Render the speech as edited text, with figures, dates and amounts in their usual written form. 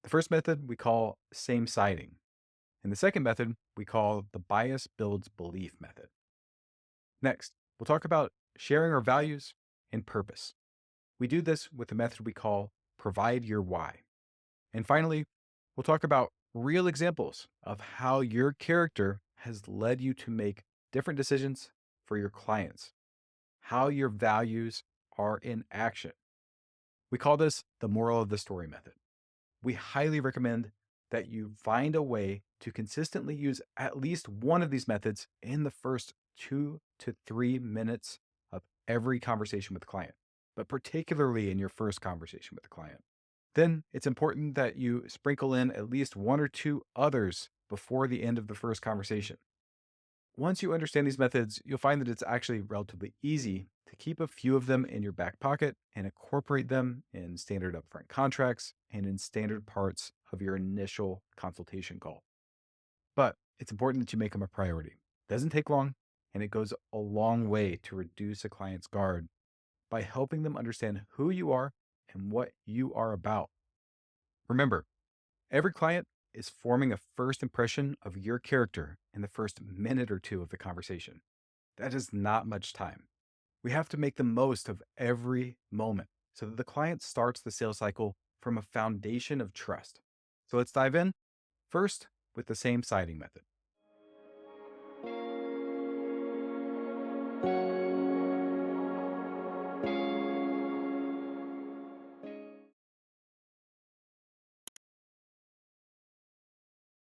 The first method we call same siding, and the second method we call the bias builds belief method. Next, we'll talk about sharing our values and purpose. We do this with the method we call provide your why. And finally, we'll talk about real examples of how your character has led you to make different decisions for your clients, how your values are in action. We call this the moral of the story method. We highly recommend that you find a way to consistently use at least one of these methods in the first 2 to 3 minutes of every conversation with the client, but particularly in your first conversation with the client. Then it's important that you sprinkle in at least one or two others before the end of the first conversation. Once you understand these methods, you'll find that it's actually relatively easy to keep a few of them in your back pocket and incorporate them in standard upfront contracts and in standard parts of your initial consultation call. But it's important that you make them a priority. It doesn't take long, and it goes a long way to reduce a client's guard by helping them understand who you are and what you are about. Remember, every client is forming a first impression of your character in the first minute or two of the conversation. That is not much time. We have to make the most of every moment so that the client starts the sales cycle from a foundation of trust. So let's dive in first with the same siding method.